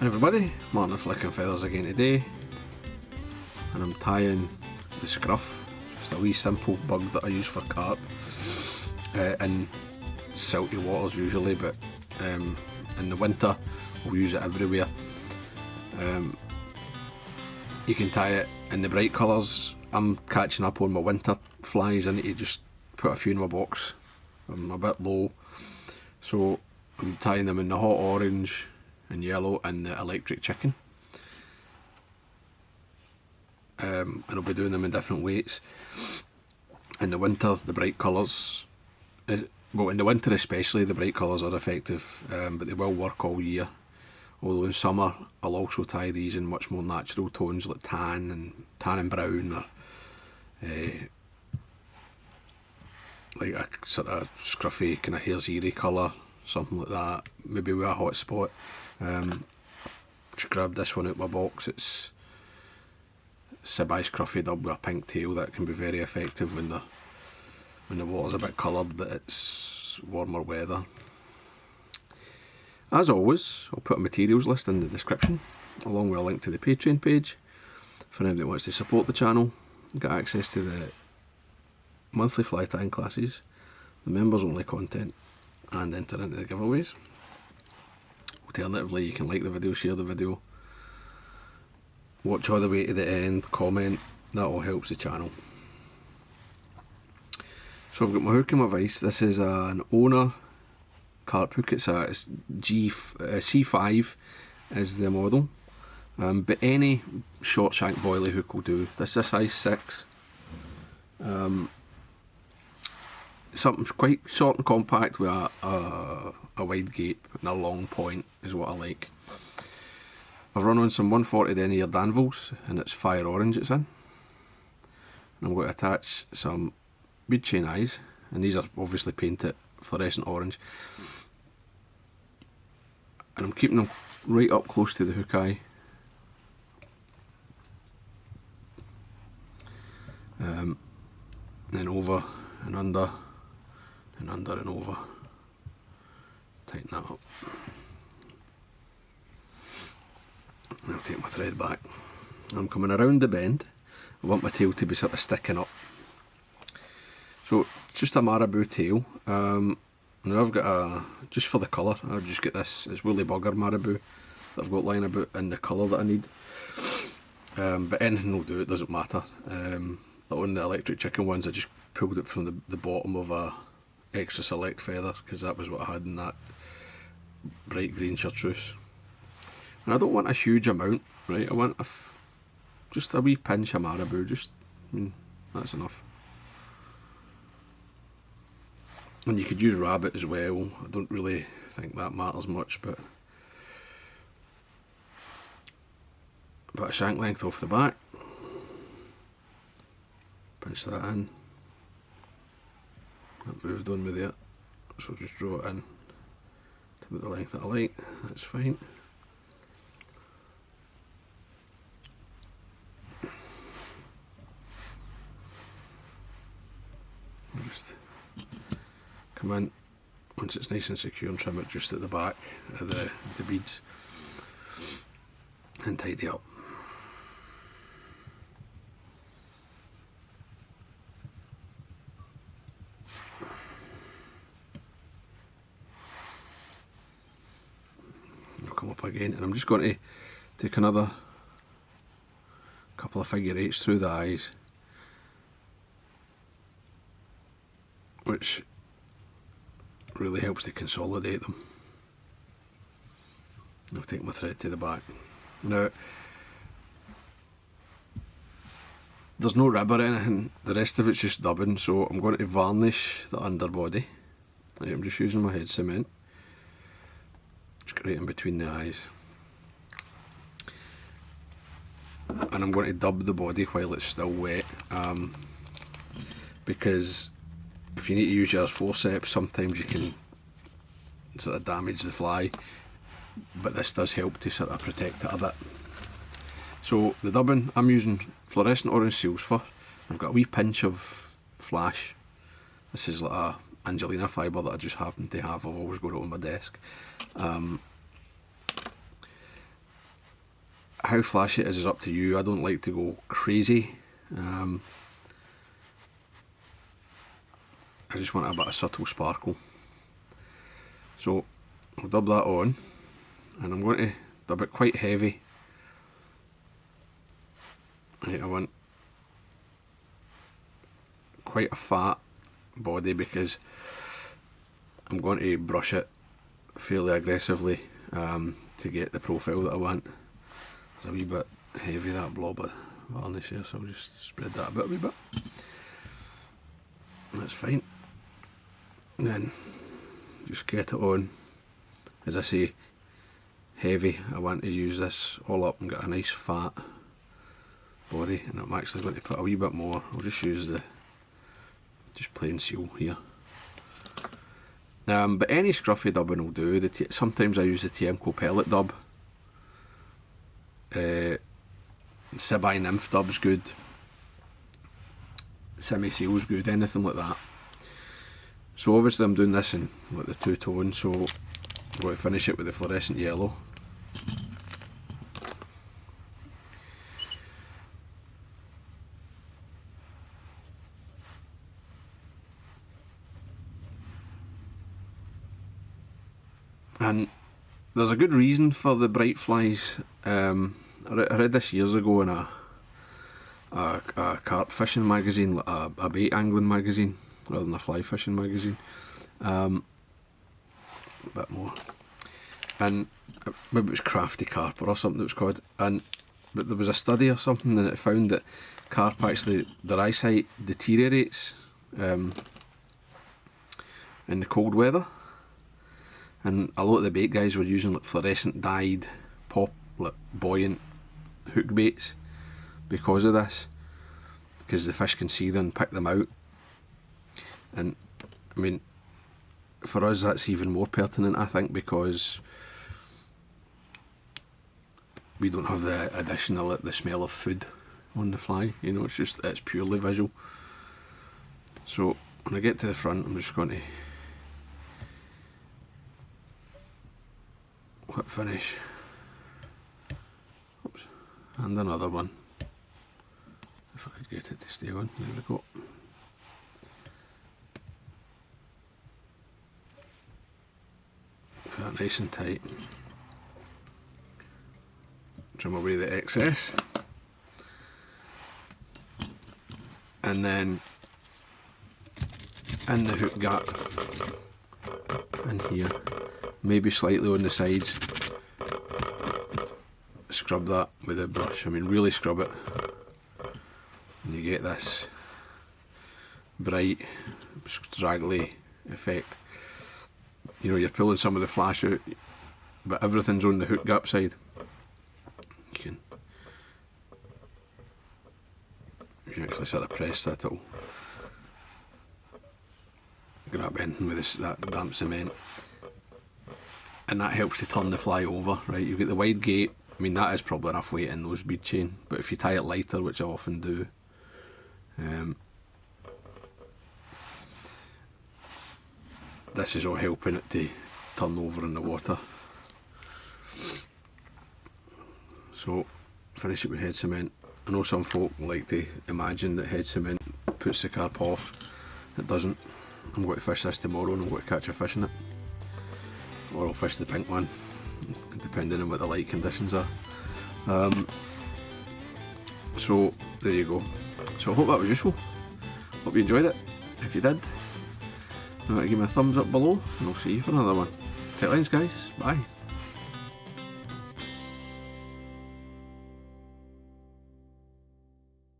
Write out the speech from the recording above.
Hi everybody, Martyn flicking feathers again today, and I'm tying the Scruff, just a wee simple bug that I use for carp in silty waters usually, but in the winter we'll use it everywhere. You can tie it in the bright colours. I'm catching up on my winter flies. I need to just put a few in my box. I'm a bit low, so I'm tying them in the hot orange and yellow and the electric chicken, and I'll be doing them in different weights. In the winter, the bright colours, well in the winter especially, the bright colours are effective, but they will work all year. Although in summer I'll also tie these in much more natural tones like tan and brown, or like a sort of scruffy kind of hare's eerie colour, something like that, maybe with a hot spot. Just grabbed this one out of my box. It's Sibby Scruffy dub with a pink tail. That can be very effective when the water's a bit coloured but it's warmer weather. As always, I'll put a materials list in the description, along with a link to the Patreon page for anybody that wants to support the channel. You get access to the monthly fly tying classes, the members only content, and enter into the giveaways. Alternatively, you can like the video, share the video, watch all the way to the end, comment. That all helps the channel. So I've got my hook and my vise. This is an owner carp hook. It's C5 is the model, but any short shank boilie hook will do. This is a size 6. Something quite short and compact with a wide gape and a long point is what I like. I've run on some 140 denier dumbbells and it's fire orange it's in. And I'm going to attach some bead chain eyes, and these are obviously painted fluorescent orange. And I'm keeping them right up close to the hook eye. Then over and under and under and over. Tighten that up. And I'll take my thread back. I'm coming around the bend. I want my tail to be sort of sticking up. So just a Marabou tail. Now I've got just for the colour, I've just got this, it's woolly bugger Marabou that I've got lying about in the colour that I need. But anything will do, it doesn't matter. On the electric chicken ones, I just pulled it from the bottom of a extra select feather, because that was what I had in that bright green chartreuse. And I don't want a huge amount, right? I want just a wee pinch of Marabou, that's enough. And you could use rabbit as well. I don't really think that matters much, but a bit of shank length off the back. Pinch that in. That moved on me there, so just draw it in to about the length that I like. That's fine. I'll just come in once it's nice and secure and trim it just at the back of the beads and tidy up. I'll come up again, and I'm just going to take another couple of figure eights through the eyes, which really helps to consolidate them. I'll take my thread to the back. Now, there's no rib or anything, the rest of it's just dubbing, so I'm going to varnish the underbody. I'm just using my head cement, just right in between the eyes. And I'm going to dub the body while it's still wet, because if you need to use your forceps, sometimes you can sort of damage the fly, but this does help to sort of protect it a bit. So the dubbing, I'm using fluorescent orange seal's fur. I've got a wee pinch of flash. This is like a Angelina fibre that I just happen to have. I've always got it on my desk. how flashy it is up to you. I don't like to go crazy. I just want a bit of subtle sparkle. So I'll dub that on, and I'm going to dub it quite heavy. Right, I want quite a fat body because I'm going to brush it fairly aggressively to get the profile that I want. It's a wee bit heavy, that blob of varnish here, so I'll just spread that a wee bit. That's fine. And then just get it on. As I say, heavy. I want to use this all up and get a nice fat body, and I'm actually going to put a wee bit more. I'll just use the plain seal here. But any scruffy dubbing will do. Sometimes I use the Tiemco pellet dub. Sibai nymph dub's good. Semi seal's good, anything like that. So obviously I'm doing this in like the two tone, so I'm going to finish it with the fluorescent yellow. And there's a good reason for the bright flies. I read this years ago in a carp fishing magazine, like a bait angling magazine, rather than a fly fishing magazine. A bit more. And maybe it was Crafty Carp or something it was called. But there was a study or something, and it found that carp actually, their eyesight deteriorates in the cold weather. And a lot of the bait guys were using like fluorescent dyed like buoyant hook baits because of this, because the fish can see them and pick them out. And I mean, for us that's even more pertinent, I think, because we don't have the additional the smell of food on the fly, you know, it's purely visual. So when I get to the front, I'm just going to whip finish. Oops. And another one. If I could get it to stay on. There we go. Put that nice and tight. Trim away the excess. And then in the hook gap in here, maybe slightly on the sides, scrub that with a brush. I mean, really scrub it, and you get this bright, straggly effect. You know, you're pulling some of the flash out, but everything's on the hook gap side. You can actually sort of press that, it'll grab anything with that damp cement. And that helps to turn the fly over, right? You get the wide gate. I mean, that is probably enough weight in those bead chain, but if you tie it lighter, which I often do, this is all helping it to turn over in the water. So finish it with head cement. I know some folk like to imagine that head cement puts the carp off. It doesn't. I'm going to fish this tomorrow and I'm going to catch a fish in it. Or I'll fish the pink one, depending on what the light conditions are. So there you go. So I hope that was useful. Hope you enjoyed it. If you did, remember to give me a thumbs up below, and I'll see you for another one. Tight lines, guys. Bye.